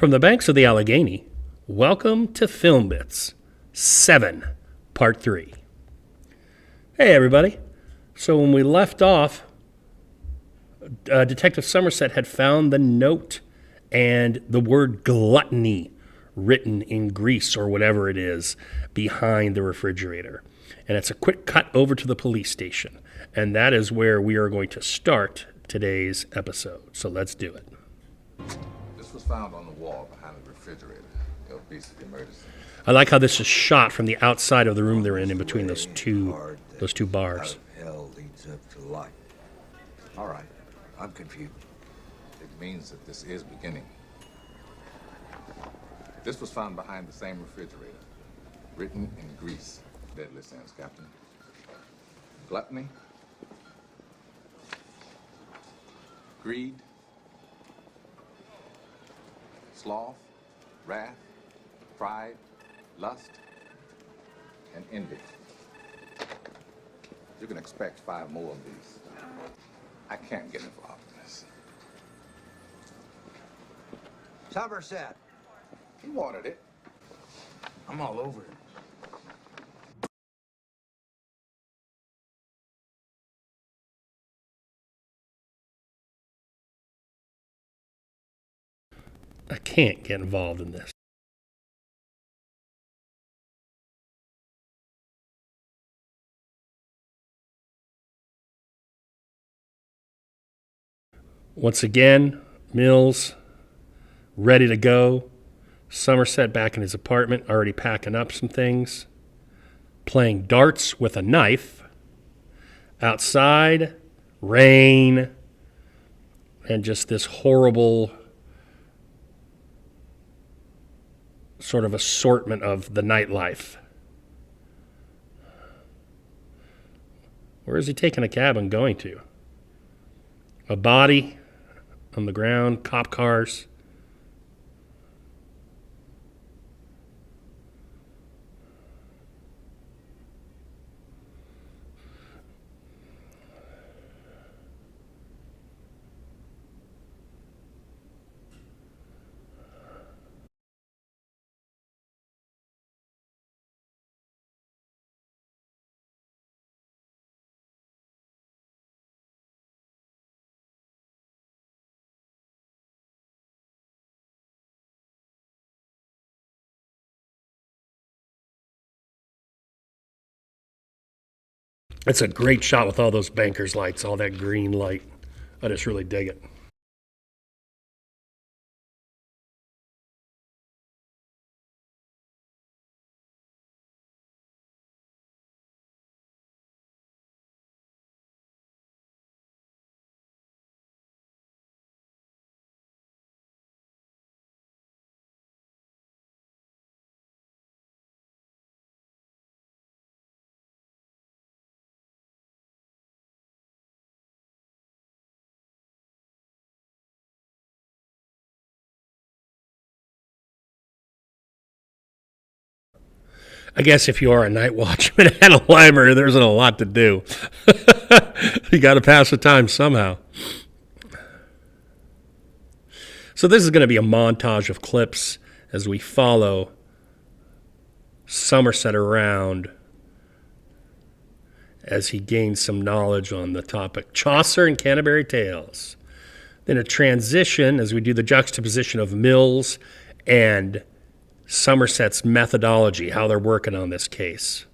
From the banks of the Allegheny, welcome to Film Bits 7, Part 3. Hey everybody. So when we left off, Detective Somerset had found the note and the word gluttony written in grease or whatever it is behind the refrigerator. And it's a quick cut over to the police station. And that is where we are going to start today's episode. So let's do it. This was found on the wall behind the refrigerator. The obesity murder scene. I like how this is shot from the outside of the room they're in between those two bars. Hell leads up to life. All right, I'm confused. It means that this is beginning. This was found behind the same refrigerator. Written in grease. Deadly sins, Captain. Gluttony. Greed. Sloth. Wrath. Pride. Lust. And envy. You can expect 5 more of these. I can't get involved in this. Somerset, He wanted it. I'm all over it. I can't get involved in this. Once again, Mills ready to go. Somerset back in his apartment, already packing up some things. Playing darts with a knife. Outside, rain, and just this horrible sort of assortment of the nightlife. Where is he taking a cab and going to? A body on the ground, cop cars. It's a great shot with all those bankers' lights, all that green light. I just really dig it. I guess if you are a night watchman at a library, there isn't a lot to do. You got to pass the time somehow. So this is going to be a montage of clips as we follow Somerset around as he gains some knowledge on the topic Chaucer and Canterbury Tales. Then a transition as we do the juxtaposition of Mills and Somerset's methodology, how they're working on this case.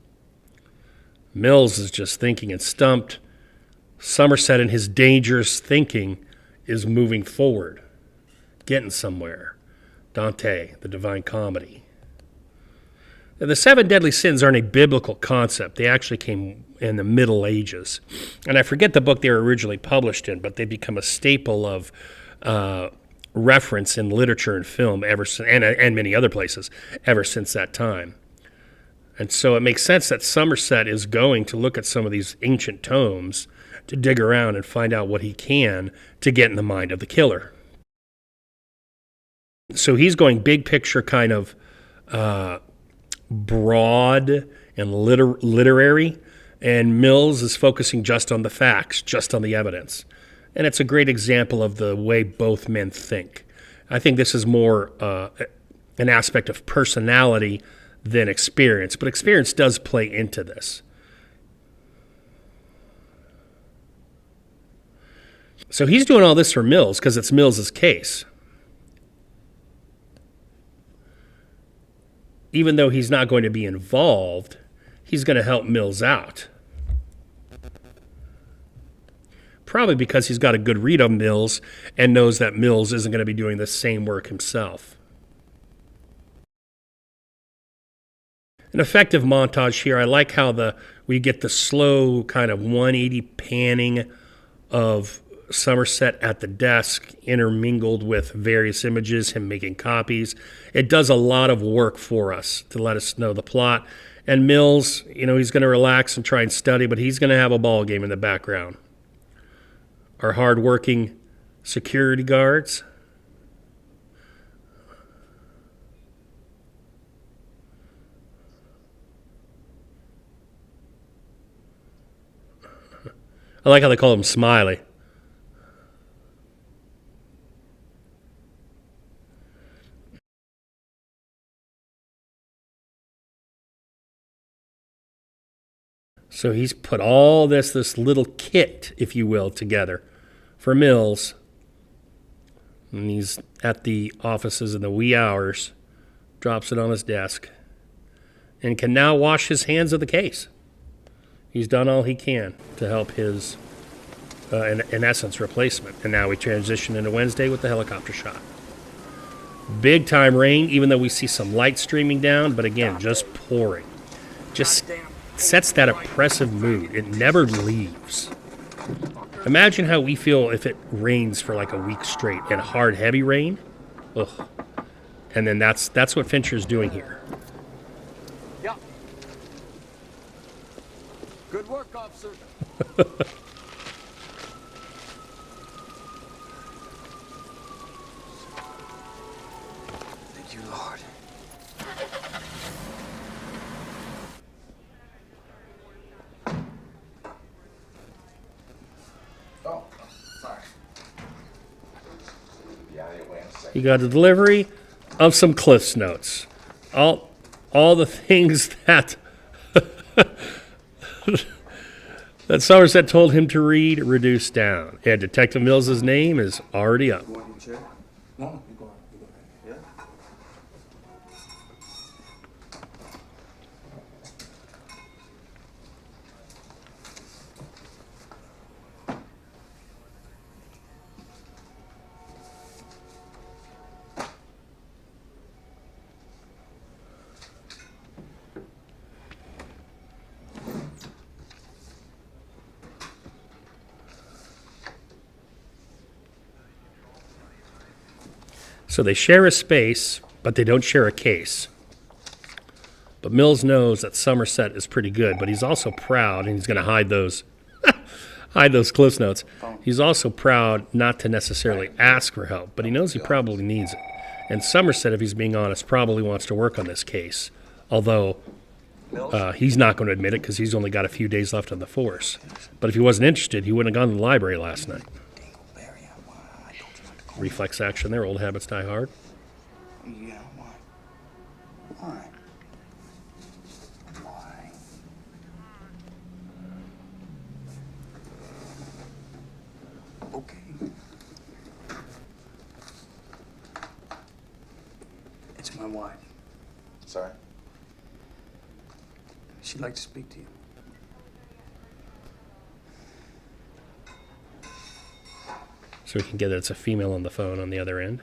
Mills is just thinking and stumped. Somerset in his dangerous thinking is moving forward, getting somewhere. Dante, the Divine Comedy. Now, the 7 deadly sins aren't a biblical concept. They actually came in the Middle Ages. And I forget the book they were originally published in, but they become a staple of reference in literature and film ever since, and many other places ever since that time. And so it makes sense that Somerset is going to look at some of these ancient tomes to dig around and find out what he can to get in the mind of the killer. So he's going big picture kind of broad and literary, and Mills is focusing just on the facts, just on the evidence. And it's a great example of the way both men think. I think this is more an aspect of personality than experience, but experience does play into this. So he's doing all this for Mills because it's Mills's case. Even though he's not going to be involved, he's going to help Mills out. Probably because he's got a good read on Mills and knows that Mills isn't going to be doing the same work himself. An effective montage here. I like how we get the slow kind of 180 panning of Somerset at the desk intermingled with various images, him making copies. It does a lot of work for us to let us know the plot. And Mills, he's going to relax and try and study, but he's going to have a ball game in the background. Our hardworking security guards. I like how they call him Smiley. So he's put all this little kit, if you will, together for Mills. And he's at the offices in the wee hours, drops it on his desk, and can now wash his hands of the case. He's done all he can to help his, in essence, replacement. And now we transition into Wednesday with the helicopter shot. Big time rain, even though we see some light streaming down, but again, just pouring. Just sets that oppressive mood. It never leaves. Imagine how we feel if it rains for like a week straight and hard, heavy rain. Ugh. And then that's what Fincher's doing here. Yeah. Good work, officer. Thank you, Lord. Oh, sorry. Yeah, they went second. You got the delivery of some Cliff's Notes. All the things that that Somerset told him to read reduced down. And Detective Mills's name is already up. You want your chair? No, you go on. You go ahead. Yeah? So they share a space, but they don't share a case. But Mills knows that Somerset is pretty good, but he's also proud, and he's going to hide those Cliff's Notes. He's also proud not to necessarily ask for help, but he knows he probably needs it. And Somerset, if he's being honest, probably wants to work on this case, although he's not going to admit it because he's only got a few days left on the force. But if he wasn't interested, he wouldn't have gone to the library last night. Reflex action there, old habits die hard. Yeah, why? Why? Why? Okay. It's my wife. Sorry? She'd like to speak to you. So we can get that it's a female on the phone on the other end.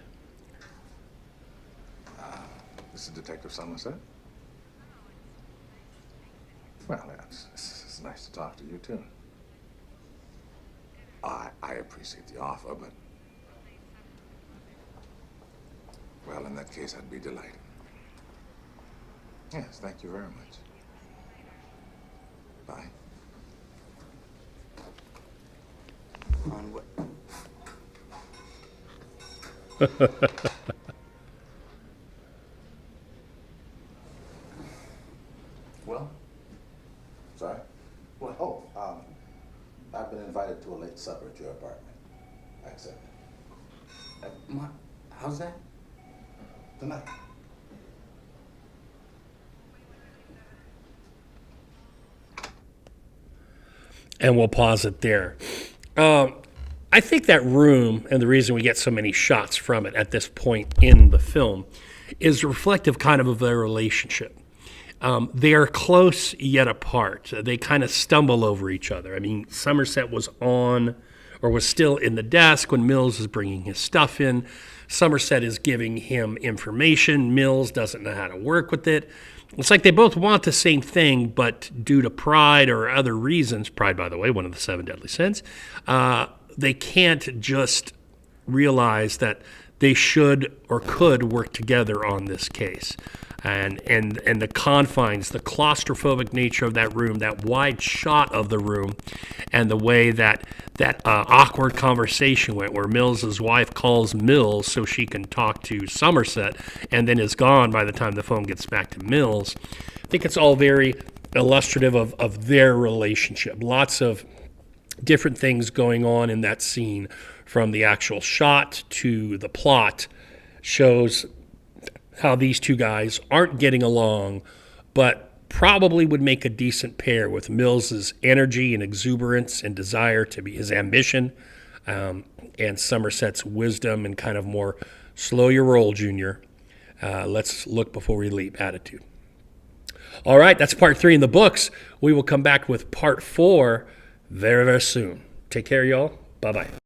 This is Detective Somerset. Well, it's nice to talk to you, too. I appreciate the offer, but... Well, in that case, I'd be delighted. Yes, thank you very much. Bye. On what? Well? Sorry? What? Oh, I've been invited to a late supper at your apartment. I accept. My How's that? Tonight. And we'll pause it there. I think that room, and the reason we get so many shots from it at this point in the film, is reflective kind of their relationship. They are close yet apart. They kind of stumble over each other. I mean, Somerset was on or was still in the desk when Mills is bringing his stuff in. Somerset is giving him information. Mills doesn't know how to work with it. It's like they both want the same thing, but due to pride or other reasons, pride, by the way, one of the 7 deadly sins, they can't just realize that they should or could work together on this case. And the confines, the claustrophobic nature of that room, that wide shot of the room, and the way that awkward conversation went, where Mills's wife calls Mills so she can talk to Somerset, and then is gone by the time the phone gets back to Mills. I think it's all very illustrative of their relationship. Lots of different things going on in that scene, from the actual shot to the plot, shows how these two guys aren't getting along, but probably would make a decent pair with Mills's energy and exuberance and desire to be his ambition, and Somerset's wisdom and kind of more slow your roll, Junior. Let's look before we leap attitude. All right, that's part 3 in the books. We will come back with part 4 very, very soon. Take care, y'all. Bye-bye.